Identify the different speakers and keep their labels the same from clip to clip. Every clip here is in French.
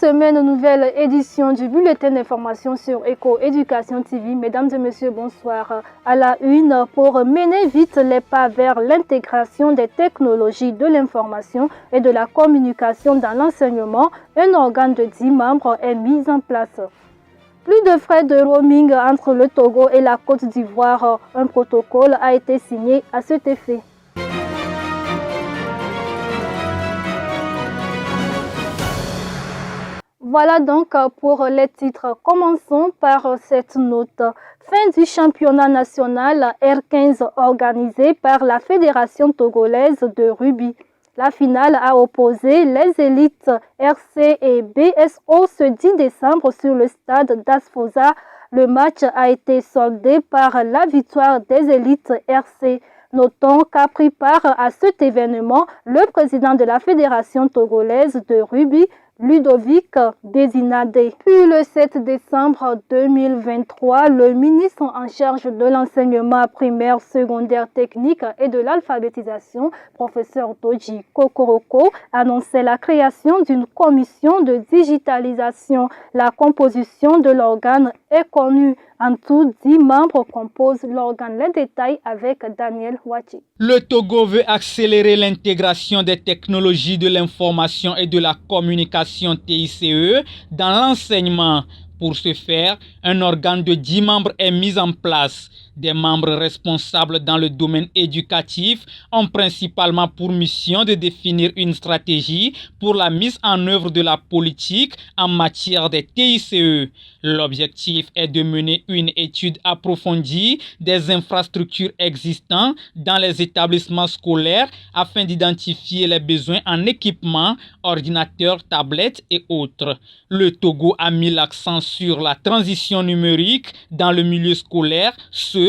Speaker 1: semaine, nouvelle édition du bulletin d'information sur Éco-Éducation TV. Mesdames et messieurs, bonsoir. À la une, pour mener vite les pas vers l'intégration des technologies de l'information et de la communication dans l'enseignement, un organe de 10 membres est mis en place. Plus de frais de roaming entre le Togo et la Côte d'Ivoire. Un protocole a été signé à cet effet. Voilà donc pour les titres. Commençons par cette note. Fin du championnat national R15 organisé par la Fédération togolaise de rugby. La finale a opposé les élites RC et BSO ce 10 décembre sur le stade d'Asfosa. Le match a été soldé par la victoire des élites RC. Notons qu'a pris part à cet événement le président de la Fédération togolaise de rugby, Ludovic Désinadé. Puis le 7 décembre 2023, le ministre en charge de l'enseignement primaire, secondaire, technique et de l'alphabétisation, professeur Toji Kokoroko, annonçait la création d'une commission de digitalisation. La composition de l'organe est connue. En tout, 10 membres composent l'organe. Les détails avec Daniel Wachi.
Speaker 2: Le Togo veut accélérer l'intégration des technologies de l'information et de la communication TICE dans l'enseignement. Pour ce faire, un organe de 10 membres est mis en place. Des membres responsables dans le domaine éducatif ont principalement pour mission de définir une stratégie pour la mise en œuvre de la politique en matière des TICE. L'objectif est de mener une étude approfondie des infrastructures existantes dans les établissements scolaires afin d'identifier les besoins en équipement, ordinateurs, tablettes et autres. Le Togo a mis l'accent sur la transition numérique dans le milieu scolaire,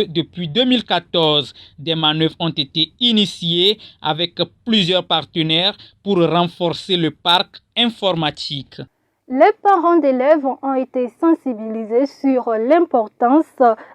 Speaker 2: depuis 2014. Des manœuvres ont été initiées avec plusieurs partenaires pour renforcer le parc informatique.
Speaker 1: Les parents d'élèves ont été sensibilisés sur l'importance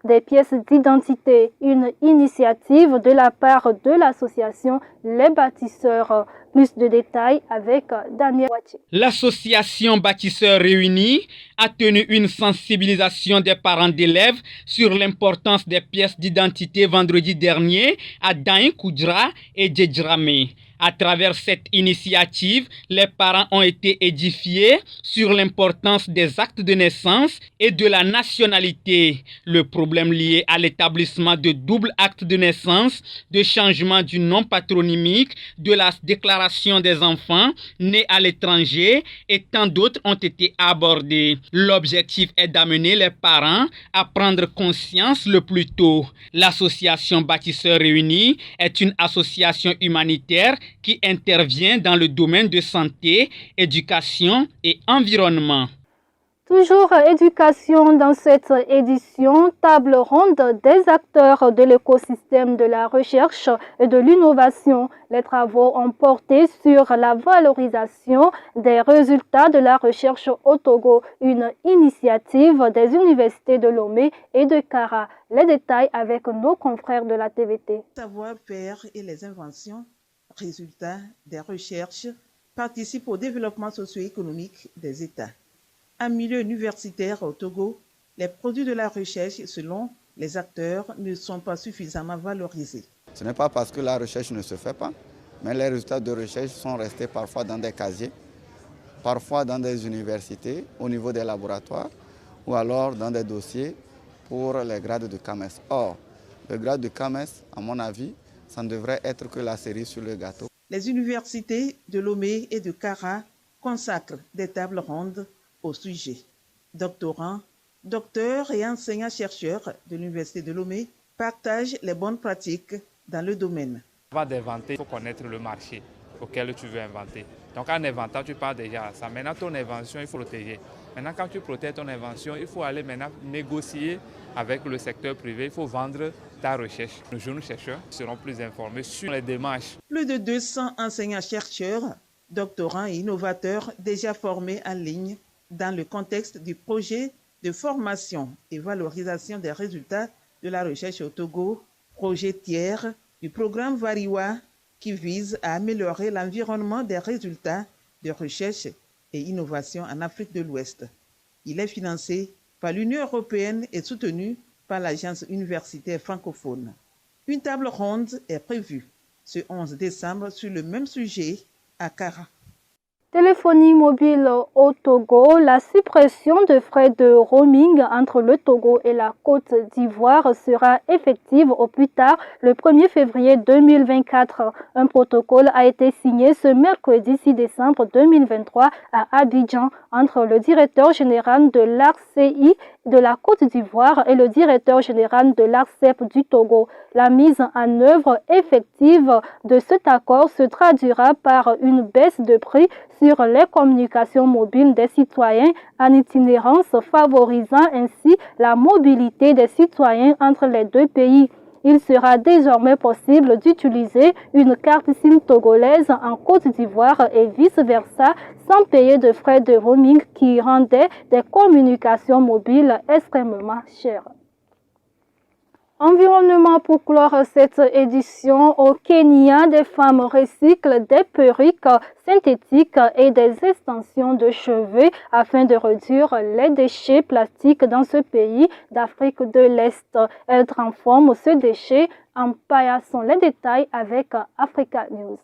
Speaker 1: des pièces d'identité, une initiative de la part de l'association Les Bâtisseurs. Plus de détails avec Daniel Wachi.
Speaker 2: L'association Bâtisseurs Réunis a tenu une sensibilisation des parents d'élèves sur l'importance des pièces d'identité vendredi dernier à Dain Koudra et Djedjramé. À travers cette initiative, les parents ont été édifiés sur l'importance des actes de naissance et de la nationalité. Le problème lié à l'établissement de double actes de naissance, de changement du nom patronymique, de la déclaration des enfants nés à l'étranger et tant d'autres ont été abordés. L'objectif est d'amener les parents à prendre conscience le plus tôt. L'association Bâtisseurs Réunis est une association humanitaire qui intervient dans le domaine de santé, éducation et environnement.
Speaker 1: Toujours éducation dans cette édition, table ronde des acteurs de l'écosystème de la recherche et de l'innovation. Les travaux ont porté sur la valorisation des résultats de la recherche au Togo, une initiative des universités de Lomé et de Kara. Les détails avec nos confrères de la TVT.
Speaker 3: Savoir-faire et les inventions, résultats des recherches, participent au développement socio-économique des États. En milieu universitaire au Togo, les produits de la recherche, selon les acteurs, ne sont pas suffisamment valorisés.
Speaker 4: Ce n'est pas parce que la recherche ne se fait pas, mais les résultats de recherche sont restés parfois dans des casiers, parfois dans des universités, au niveau des laboratoires, ou alors dans des dossiers pour les grades de CAMES. Or, le grade de CAMES, à mon avis, ça ne devrait être que la cerise sur le gâteau.
Speaker 3: Les universités de Lomé et de Kara consacrent des tables rondes au sujet. Doctorants, docteurs et enseignants-chercheurs de l'Université de Lomé partagent les bonnes pratiques dans le domaine.
Speaker 5: Avant d'inventer, il faut connaître le marché auquel tu veux inventer. Donc en inventant, tu pars déjà à ça. Maintenant, ton invention, il faut protéger. Maintenant, quand tu protèges ton invention, il faut aller maintenant négocier avec le secteur privé. Il faut vendre ta recherche. Nos jeunes chercheurs seront plus informés sur les démarches.
Speaker 3: Plus de 200 enseignants-chercheurs, doctorants et innovateurs déjà formés en ligne dans le contexte du projet de formation et valorisation des résultats de la recherche au Togo, projet tiers du programme Variwa qui vise à améliorer l'environnement des résultats de recherche et innovation en Afrique de l'Ouest. Il est financé par l'Union européenne et soutenu par l'Agence universitaire francophone. Une table ronde est prévue ce 11 décembre sur le même sujet à Kara.
Speaker 1: Téléphonie mobile au Togo, la suppression de frais de roaming entre le Togo et la Côte d'Ivoire sera effective au plus tard le 1er février 2024. Un protocole a été signé ce mercredi 6 décembre 2023 à Abidjan entre le directeur général de l'ARCI de la Côte d'Ivoire et le directeur général de l'ARCEP du Togo. La mise en œuvre effective de cet accord se traduira par une baisse de prix sur les communications mobiles des citoyens en itinérance, favorisant ainsi la mobilité des citoyens entre les deux pays. Il sera désormais possible d'utiliser une carte SIM togolaise en Côte d'Ivoire et vice-versa sans payer de frais de roaming qui rendaient des communications mobiles extrêmement chères. Environnement pour clore cette édition. Au Kenya, des femmes recyclent des perruques synthétiques et des extensions de cheveux afin de réduire les déchets plastiques dans ce pays d'Afrique de l'Est. Elles transforment ce déchet en paillasson. Les détails avec Africa News.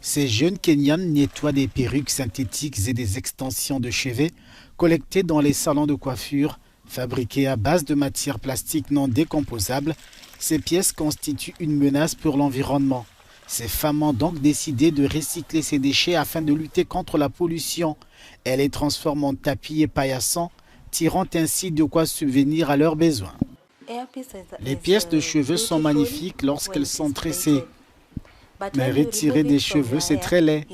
Speaker 6: Ces jeunes Kenyanes nettoient des perruques synthétiques et des extensions de cheveux collectées dans les salons de coiffure. Fabriquées à base de matières plastiques non décomposables, ces pièces constituent une menace pour l'environnement. Ces femmes ont donc décidé de recycler ces déchets afin de lutter contre la pollution. Elles les transforment en tapis et paillassons, tirant ainsi de quoi subvenir à leurs besoins. Les pièces de cheveux sont magnifiques lorsqu'elles sont tressées. Mais retirer des cheveux, c'est très laid.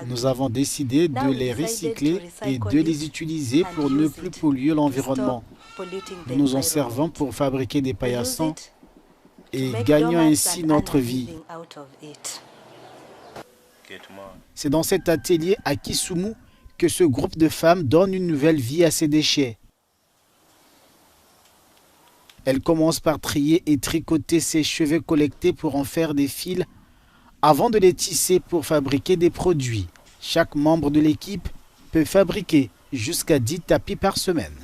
Speaker 6: Nous avons décidé de les recycler et de les utiliser pour ne plus polluer l'environnement. Nous nous en servons pour fabriquer des paillassons et gagnons ainsi notre vie. C'est dans cet atelier à Kisumu que ce groupe de femmes donne une nouvelle vie à ces déchets. Elles commencent par trier et tricoter ces cheveux collectés pour en faire des fils avant de les tisser pour fabriquer des produits. Chaque membre de l'équipe peut fabriquer jusqu'à 10 tapis par semaine.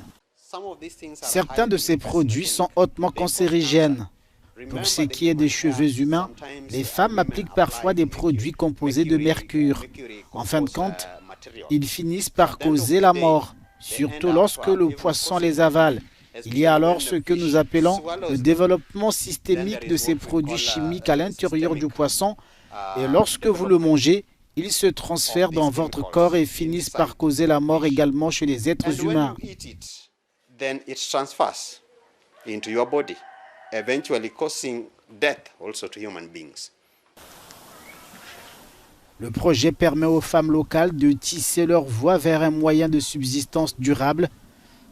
Speaker 6: Certains de ces produits sont hautement cancérigènes. Pour ce qui est des cheveux humains, les femmes appliquent parfois des produits composés de mercure. En fin de compte, ils finissent par causer la mort, surtout lorsque le poisson les avale. Il y a alors ce que nous appelons le développement systémique de ces produits chimiques à l'intérieur du poisson. Et lorsque vous le mangez, ils se transfèrent dans votre corps et finissent par causer la mort également chez les êtres humains. Le projet permet aux femmes locales de tisser leur voie vers un moyen de subsistance durable,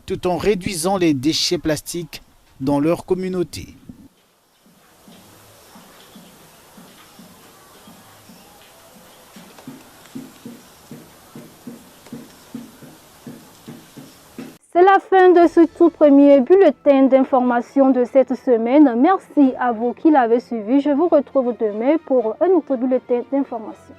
Speaker 6: tout en réduisant les déchets plastiques dans leur communauté.
Speaker 1: C'est la fin de ce tout premier bulletin d'information de cette semaine. Merci à vous qui l'avez suivi. Je vous retrouve demain pour un autre bulletin d'information.